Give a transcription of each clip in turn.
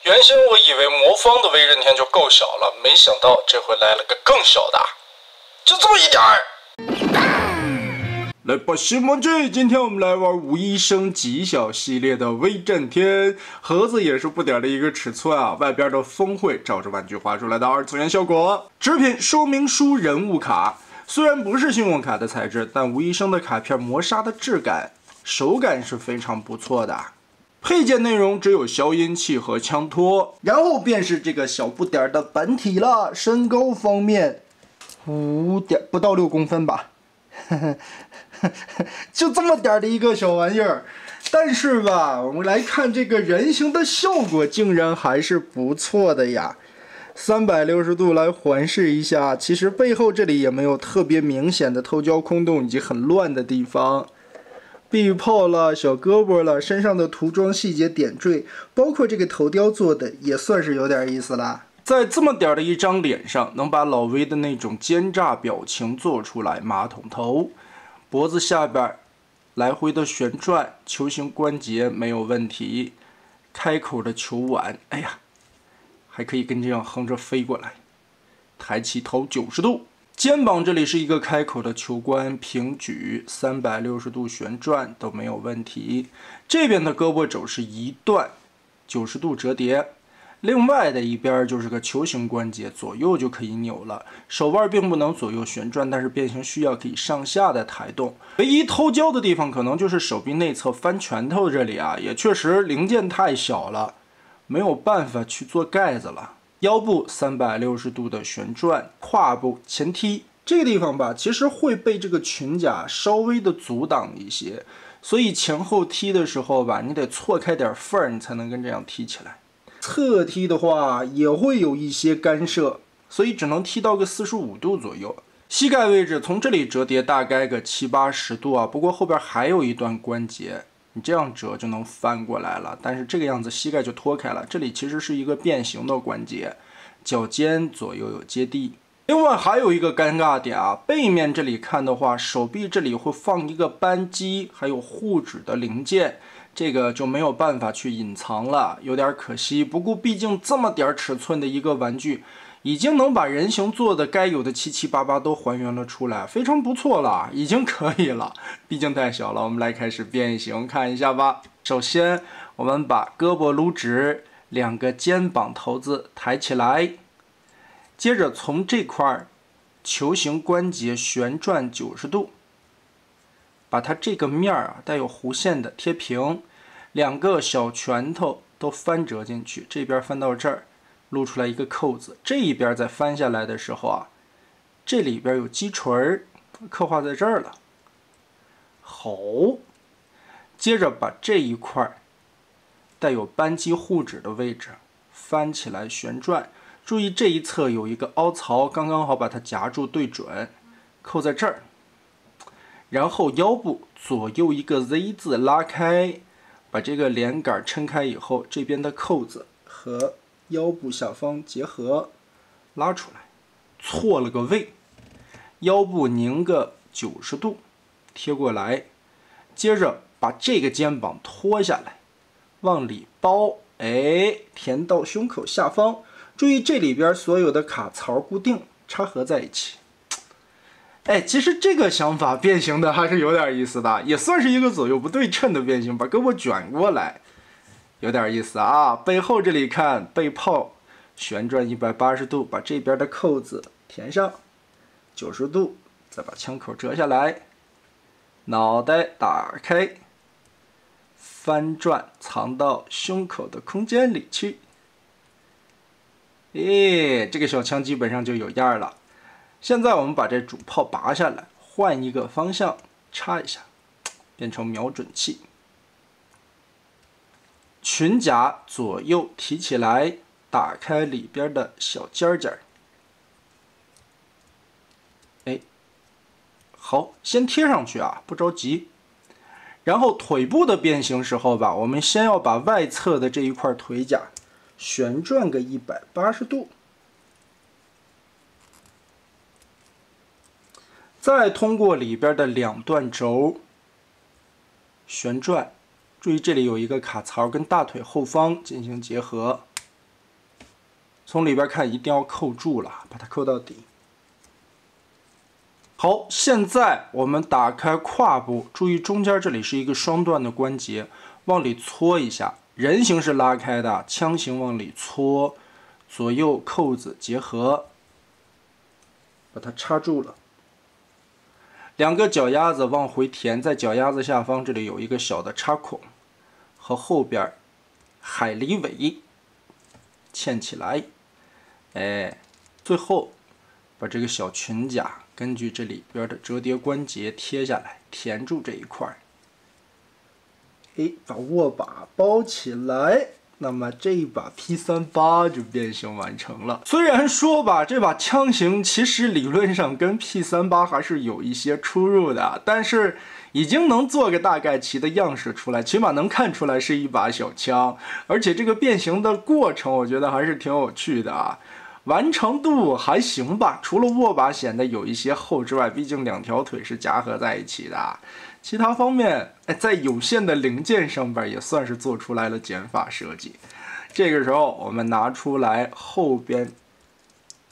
原先我以为魔方的威震天就够小了，没想到这回来了个更小的，就这么一点儿。来吧，西蒙剧，今天我们来玩吴医生极小系列的威震天，盒子也是不点的一个尺寸啊，外边的峰会照着玩具画出来的二次元效果。纸品说明书人物卡，虽然不是信用卡的材质，但吴医生的卡片磨砂的质感、手感是非常不错的。配件内容只有消音器和枪托，然后便是这个小不点的本体了。身高方面不到6公分吧。就这么点的一个小玩意儿，但是吧，我们来看这个人形的效果，竟然还是不错的呀。360度来环视一下，其实背后这里也没有特别明显的透焦空洞以及很乱的地方。臂炮了，小胳膊了，身上的涂装细节点缀，包括这个头雕做的，也算是有点意思啦。在这么点的一张脸上，能把老威的那种奸诈表情做出来。马桶头，脖子下边来回的旋转，球形关节没有问题。开口的球碗，哎呀，还可以跟这样横着飞过来。抬起头90度，肩膀这里是一个开口的球冠，平举360度旋转都没有问题。这边的胳膊肘是一段90度折叠。另外的一边就是个球形关节，左右就可以扭了。手腕并不能左右旋转，但是变形需要可以上下的抬动。唯一偷焦的地方可能就是手臂内侧翻拳头这里啊，也确实零件太小了，没有办法去做盖子了。腰部360度的旋转，胯部前踢，这个地方吧，其实会被这个裙甲稍微的阻挡一些，所以前后踢的时候吧，你得错开点缝儿，你才能跟这样踢起来。侧踢的话也会有一些干涉，所以只能踢到个45度左右。膝盖位置从这里折叠大概个70、80度啊，不过后边还有一段关节，你这样折就能翻过来了，但是这个样子膝盖就脱开了。这里其实是一个变形的关节，脚尖左右有接地。另外还有一个尴尬点啊，背面这里看的话，手臂这里会放一个扳机，还有护指的零件。这个就没有办法去隐藏了，有点可惜。不过毕竟这么点尺寸的一个玩具，已经能把人形做的该有的7七八八都还原了出来，非常不错了，已经可以了。毕竟太小了，我们来开始变形看一下吧。首先，我们把胳膊撸直，2个肩膀头子抬起来，接着从这块球形关节旋转90度。把它这个面啊带有弧线的贴平，2个小拳头都翻折进去，这边翻到这儿，露出来一个扣子。这一边再翻下来的时候啊，这里边有击锤刻画在这儿了。好，接着把这一块带有扳机护指的位置翻起来旋转，注意这一侧有一个凹槽，刚刚好把它夹住对准，扣在这儿。然后腰部左右一个 Z 字拉开，把这个连杆撑开以后，这边的扣子和腰部下方结合，拉出来，错了个位，腰部拧个90度，贴过来，接着把这个肩膀拖下来，往里包，哎，填到胸口下方，注意这里边所有的卡槽固定，插合在一起。哎，其实这个想法变形的还是有点意思的，也算是一个左右不对称的变形，把胳膊卷过来，有点意思啊。背后这里看背炮旋转180度，把这边的扣子填上90度，再把枪口折下来，脑袋打开，翻转藏到胸口的空间里去。哎，这个小枪基本上就有样了。现在我们把这主炮拔下来，换一个方向插一下，变成瞄准器。裙甲左右提起来，打开里边的小尖尖。哎，好，先贴上去啊，不着急。然后腿部的变形时候吧，我们先要把外侧的这一块腿甲旋转个180度。再通过里边的2段轴旋转，注意这里有一个卡槽跟大腿后方进行结合，从里边看一定要扣住了，把它扣到底。好，现在我们打开胯部，注意中间这里是一个双段的关节，往里搓一下。人形是拉开的，枪形往里搓，左右扣子结合，把它插住了。两个脚丫子往回填，在脚丫子下方这里有一个小的插孔，和后边海狸尾嵌起来。哎，最后把这个小裙甲根据这里边的折叠关节贴下来，填住这一块。哎，把握把包起来，那么这一把 P38就变形完成了。虽然说吧，这把枪型其实理论上跟 P38还是有一些出入的，但是已经能做个大概齐的样式出来，起码能看出来是一把小枪。而且这个变形的过程，我觉得还是挺有趣的啊。完成度还行吧，除了握把显得有一些厚之外，毕竟两条腿是夹合在一起的。其他方面，在有限的零件上边也算是做出来了减法设计。这个时候，我们拿出来后边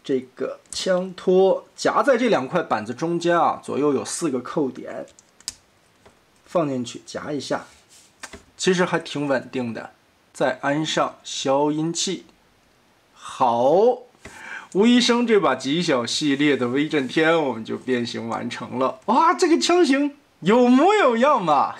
这个枪托，夹在这两块板子中间啊，左右有4个扣点，放进去夹一下，其实还挺稳定的。再安上消音器，好。吴医生这把极小系列的威震天我们就变形完成了。哇，这个枪型有模有样嘛！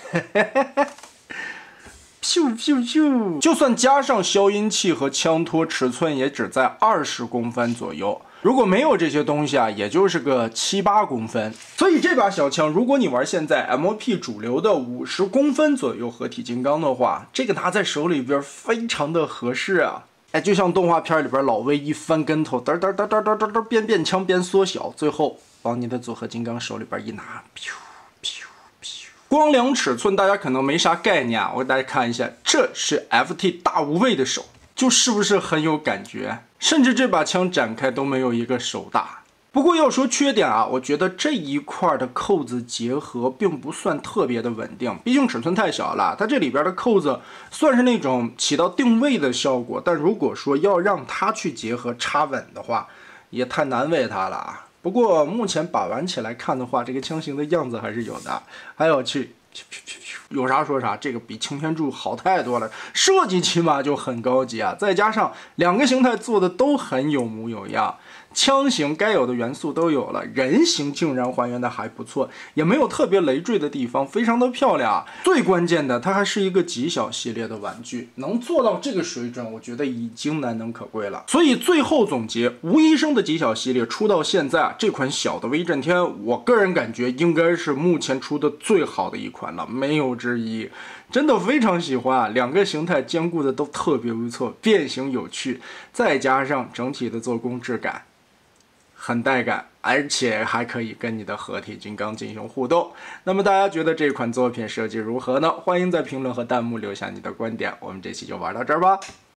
咻咻咻！就算加上消音器和枪托，尺寸也只在20公分左右。如果没有这些东西啊，也就是个7、8公分。所以这把小枪，如果你玩现在 MOP 主流的50公分左右合体金刚的话，这个拿在手里边非常的合适啊。哎，就像动画片里边老魏一翻跟头，嘚嘚嘚嘚嘚嘚嘚，边变枪边缩小，最后往你的组合金刚手里边一拿，噗噗噗。光量尺寸大家可能没啥概念啊，我给大家看一下，这是 FT 大无畏的手，就是不是很有感觉？甚至这把枪展开都没有一个手大。不过要说缺点啊，我觉得这一块的扣子结合并不算特别的稳定，毕竟尺寸太小了。它这里边的扣子算是那种起到定位的效果，但如果说要让它去结合插稳的话，也太难为它了啊。不过目前把玩起来看的话，这个枪型的样子还是有的，还有有啥说啥，这个比擎天柱好太多了，设计起码就很高级啊，再加上两个形态做的都很有模有样。枪型该有的元素都有了，人形竟然还原的还不错，也没有特别累赘的地方，非常的漂亮啊。最关键的，它还是一个极小系列的玩具，能做到这个水准，我觉得已经难能可贵了。所以最后总结，吴医生的极小系列出到现在啊，这款小的威震天，我个人感觉应该是目前出的最好的一款了，没有之一。真的非常喜欢啊，两个形态兼顾的都特别不错，变形有趣，再加上整体的做工质感。很带感，而且还可以跟你的合体金刚进行互动。那么大家觉得这款作品设计如何呢？欢迎在评论和弹幕留下你的观点。我们这期就玩到这儿吧。